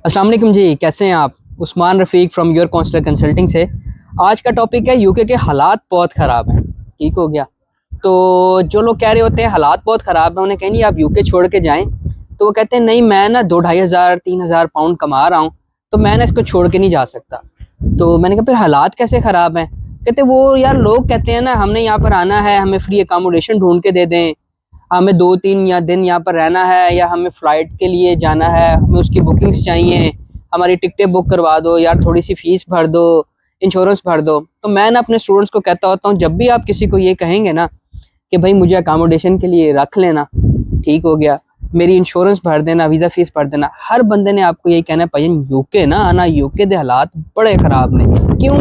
अस्सलाम वालेकुम जी, कैसे हैं आप? उस्मान रफ़ीक फ्रॉम योर काउंसलर कंसल्टिंग से। आज का टॉपिक है यूके के हालात बहुत ख़राब हैं। ठीक हो गया। तो जो लोग कह रहे होते हैं हालात बहुत ख़राब हैं, उन्हें कहें नहीं आप यूके छोड़ के जाएं, तो वो कहते हैं नहीं मैं ना 2-2,500-3,000 पाउंड कमा रहा हूँ, तो मैं ना इसको छोड़ के नहीं जा सकता। तो मैंने कहा फिर हालात कैसे ख़राब हैं? कहते वो यार लोग कहते हैं ना हमने यहाँ पर आना है, हमें फ्री अकामोडेशन ढूंढ के दे दें, हमें 2-3 या दिन यहाँ पर रहना है, या हमें फ़्लाइट के लिए जाना है, हमें उसकी बुकिंग्स चाहिए, हमारी टिकटें बुक करवा दो यार, थोड़ी सी फ़ीस भर दो, इंश्योरेंस भर दो। तो मैं ना अपने स्टूडेंट्स को कहता होता हूँ जब भी आप किसी को ये कहेंगे ना कि भाई मुझे अकामोडेशन के लिए रख लेना, ठीक हो गया, मेरी इंश्योरेंस भर देना, वीज़ा फ़ीस भर देना, हर बंदे ने आपको यही कहना है भाई यूके ना आना, यूके के हालात बड़े ख़राब ने। क्यों?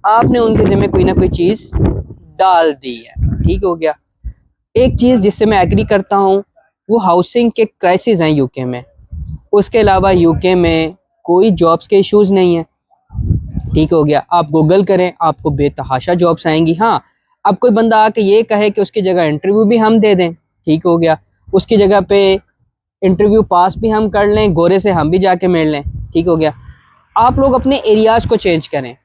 आपने उनके ज़िम्मे कोई ना कोई चीज़ डाल दी है। ठीक हो गया। एक चीज़ जिससे मैं एग्री करता हूँ वो हाउसिंग के क्राइसिस हैं यूके में। उसके अलावा यूके में कोई जॉब्स के इश्यूज़ नहीं है। ठीक हो गया। आप गूगल करें आपको बेतहाशा जॉब्स आएंगी। हाँ, अब कोई बंदा आके ये कहे कि उसकी जगह इंटरव्यू भी हम दे दें, ठीक हो गया, उसकी जगह पे इंटरव्यू पास भी हम कर लें, गोरे से हम भी जाके मिल लें, ठीक हो गया। आप लोग अपने एरियाज़ को चेंज करें।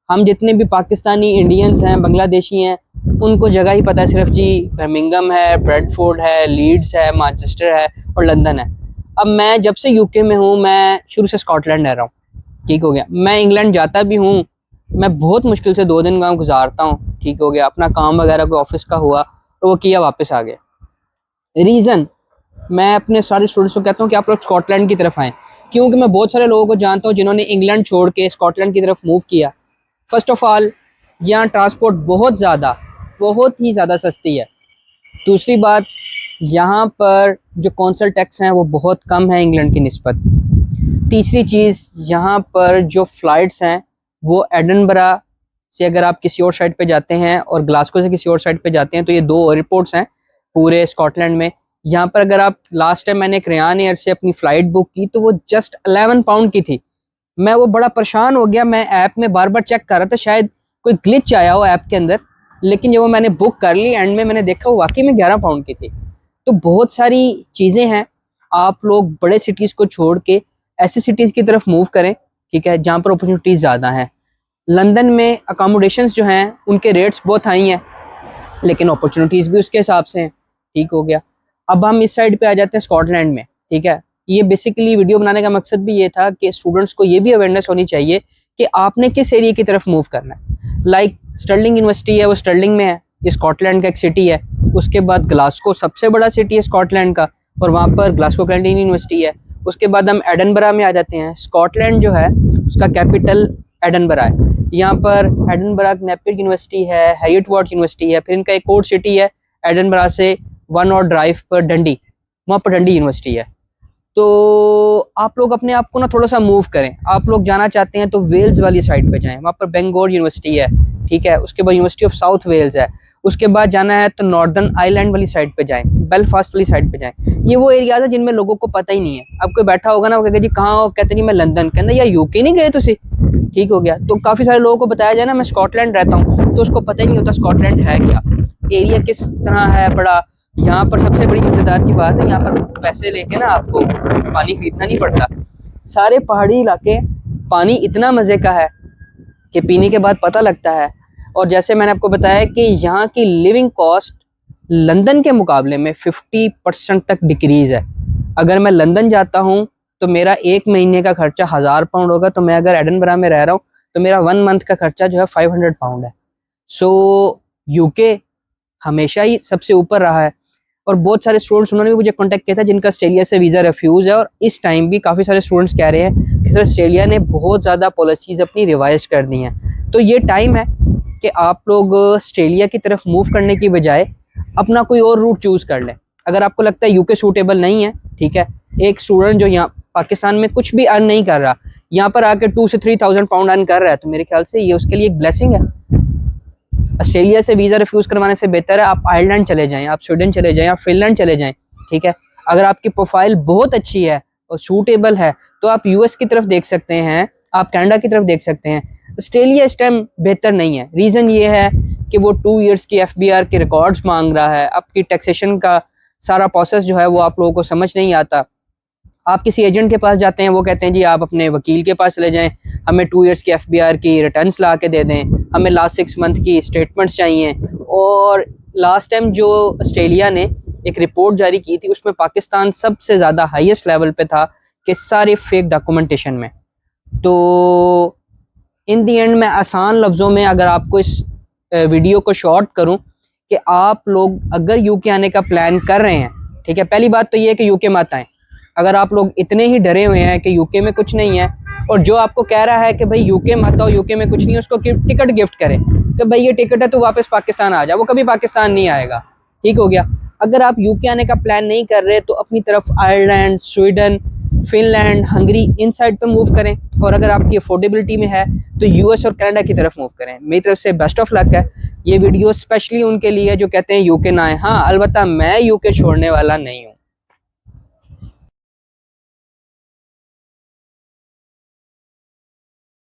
हम जितने भी पाकिस्तानी इंडियंस हैं, बांग्लादेशी हैं, उनको जगह ही पता है सिर्फ जी, बर्मिंघम है, ब्रेडफोर्ड है, लीड्स है, मैनचेस्टर है और लंदन है। अब मैं जब से यूके में हूँ, मैं शुरू से स्कॉटलैंड रह रहा हूँ, ठीक हो गया। मैं इंग्लैंड जाता भी हूँ, मैं बहुत मुश्किल से 2 दिन गाँव गुजारता हूँ, ठीक हो गया। अपना काम वगैरह कोई ऑफिस का हुआ तो वो किया, वापस आ गए। रीज़न मैं अपने सारे स्टूडेंट्स को कहता हूँ कि आप लोग स्कॉटलैंड की तरफ आएँ, क्योंकि मैं बहुत सारे लोगों को जानता हूँ जिन्होंने इंग्लैंड छोड़ के स्कॉटलैंड की तरफ मूव किया। फ़र्स्ट ऑफ़ ऑल यहाँ ट्रांसपोर्ट बहुत ही ज़्यादा सस्ती है। दूसरी बात, यहाँ पर जो कौंसल टैक्स हैं वो बहुत कम है इंग्लैंड की निस्बत। तीसरी चीज़, यहाँ पर जो फ़्लाइट्स हैं वो एडिनबरा से अगर आप किसी और साइड पे जाते हैं और ग्लासगो से किसी और साइड पे जाते हैं, तो ये 2 एयरपोर्ट्स हैं पूरे स्कॉटलैंड में। यहाँ पर अगर आप, लास्ट टाइम मैंने एक रेयान एयर से अपनी फ़्लाइट बुक की तो वो जस्ट 11 पाउंड की थी। मैं वो बड़ा परेशान हो गया, मैं ऐप में बार बार चेक कर रहा था, शायद कोई ग्लिच आया हो ऐप के अंदर, लेकिन जब वो मैंने बुक कर ली एंड में मैंने देखा वो वाकई में 11 पाउंड की थी। तो बहुत सारी चीज़ें हैं, आप लोग बड़े सिटीज़ को छोड़ के ऐसी सिटीज़ की तरफ मूव करें, ठीक है, जहाँ पर अपॉर्चुनिटीज़ ज़्यादा हैं। लंदन में अकामोडेशंस जो हैं उनके रेट्स बहुत हाई हैं, लेकिन अपॉर्चुनिटीज़ भी उसके हिसाब से हैं, ठीक हो गया। अब हम इस साइड पे आ जाते हैं स्कॉटलैंड में, ठीक है। ये बेसिकली वीडियो बनाने का मकसद भी ये था कि स्टूडेंट्स को ये भी अवेयरनेस होनी चाहिए कि आपने किस एरिया की तरफ मूव करना है। लाइक स्टर्लिंग यूनिवर्सिटी है, वो स्टर्लिंग में है, ये स्कॉटलैंड का एक सिटी है। उसके बाद ग्लासगो सबसे बड़ा सिटी है स्कॉटलैंड का, और वहाँ पर ग्लासगो कैलेंडरियन यूनिवर्सिटी है। उसके बाद हम एडनबरा में आ जाते हैं। स्कॉटलैंड जो है उसका कैपिटल एडनबरा है। यहाँ पर एडनबरा नेपियर यूनिवर्सिटी है, हैरियट-वार्ड यूनिवर्सिटी है, फिर इनका एक और सिटी है एडनबरा से 1 आवर ड्राइव पर, डंडी, वहाँ पर डंडी यूनिवर्सिटी है। तो आप लोग अपने आप को ना थोड़ा सा मूव करें। आप लोग जाना चाहते हैं तो वेल्स वाली साइड पे जाएं, वहाँ पर बेंगोर यूनिवर्सिटी है, ठीक है। उसके बाद यूनिवर्सिटी ऑफ साउथ वेल्स है। उसके बाद जाना है तो नॉर्दर्न आइलैंड वाली साइड पे जाएं, बेलफास्ट वाली साइड पे जाएं। ये वो एरियाज है जिनमें लोगों को पता ही नहीं है। अब कोई बैठा होगा ना, वो कहेगा जी कहाँ हो, कहते नहीं मैं लंदन, कहना यार यूके नहीं गए तुसी, ठीक हो गया। तो काफ़ी सारे लोगों को बताया जाए ना मैं स्कॉटलैंड रहता हूँ, तो उसको पता ही नहीं होता स्कॉटलैंड है क्या, एरिया किस तरह है बड़ा। यहाँ पर सबसे बड़ी मज़ेदार की बात है, यहाँ पर पैसे लेके ना आपको पानी खरीदना नहीं पड़ता। सारे पहाड़ी इलाके पानी इतना मज़े का है कि पीने के बाद पता लगता है। और जैसे मैंने आपको बताया कि यहाँ की लिविंग कॉस्ट लंदन के मुकाबले में 50% तक डिक्रीज़ है। अगर मैं लंदन जाता हूँ तो मेरा 1 महीने का खर्चा 1000 पाउंड होगा, तो मैं अगर एडनबरा में रह रहा हूँ तो मेरा 1 मंथ का खर्चा जो है 500 पाउंड है। सो यूके हमेशा ही सबसे ऊपर रहा है। और बहुत सारे स्टूडेंट्स उन्होंने भी मुझे कांटेक्ट किया था जिनका ऑस्ट्रेलिया से वीज़ा रिफ्यूज़ है, और इस टाइम भी काफ़ी सारे स्टूडेंट्स कह रहे हैं कि सर ऑस्ट्रेलिया ने बहुत ज़्यादा पॉलिसीज़ अपनी रिवाइज कर दी हैं। तो ये टाइम है कि आप लोग ऑस्ट्रेलिया की तरफ मूव करने की बजाय अपना कोई और रूट चूज़ कर लें। अगर आपको लगता है यूके सूटेबल नहीं है, ठीक है, एक स्टूडेंट जो यहाँ पाकिस्तान में कुछ भी अर्न नहीं कर रहा, यहाँ पर आके 2 से 3,000 पाउंड अर्न कर रहा है, तो मेरे ख्याल से ये उसके लिए एक ब्लेसिंग है। ऑस्ट्रेलिया से वीज़ा रिफ्यूज़ करवाने से बेहतर है आप आयरलैंड चले जाएं, आप स्वीडन चले जाएं, आप फिनलैंड चले जाएं, ठीक है। अगर आपकी प्रोफाइल बहुत अच्छी है और सूटेबल है तो आप यूएस की तरफ देख सकते हैं, आप कनाडा की तरफ देख सकते हैं। ऑस्ट्रेलिया इस टाइम बेहतर नहीं है। रीज़न ये है कि वो 2 ईयर्स की एफबीआर के रिकॉर्ड्स मांग रहा है। आपकी टैक्सेशन का सारा प्रोसेस जो है वो आप लोगों को समझ नहीं आता। आप किसी एजेंट के पास जाते हैं, वो कहते हैं जी आप अपने वकील के पास चले जाएं, हमें 2 इयर्स की एफबीआर की रिटर्न्स ला के दे दें, हमें लास्ट 6 मंथ की स्टेटमेंट्स चाहिए। और लास्ट टाइम जो ऑस्ट्रेलिया ने एक रिपोर्ट जारी की थी, उसमें पाकिस्तान सबसे ज़्यादा हाईएस्ट लेवल पे था कि सारे फेक डॉक्यूमेंटेशन में। तो इन दी एंड मैं आसान लफ्ज़ों में अगर आपको इस वीडियो को शॉर्ट करूं कि आप लोग अगर यूके आने का प्लान कर रहे हैं, ठीक है, पहली बात तो ये है कि यूके मत आएँ। अगर आप लोग इतने ही डरे हुए हैं कि यूके में कुछ नहीं है, और जो आपको कह रहा है कि भाई यूके मत आओ, यूके में कुछ नहीं है, उसको टिकट गिफ्ट करें कि भाई ये टिकट है तो वापस पाकिस्तान आ जा, वो कभी पाकिस्तान नहीं आएगा। ठीक हो गया। अगर आप यूके आने का प्लान नहीं कर रहे तो अपनी तरफ आयरलैंड, स्वीडन, फिनलैंड, हंगरी इन साइड पे मूव करें, और अगर आपकी अफोर्डेबिलिटी में है तो यूएस और कनाडा की तरफ मूव करें। मेरी तरफ से बेस्ट ऑफ लक है। ये वीडियो स्पेशली उनके लिए जो कहते हैं यूके ना आए। हाँ, अलबत्ता मैं यूके छोड़ने वाला नहीं हूँ।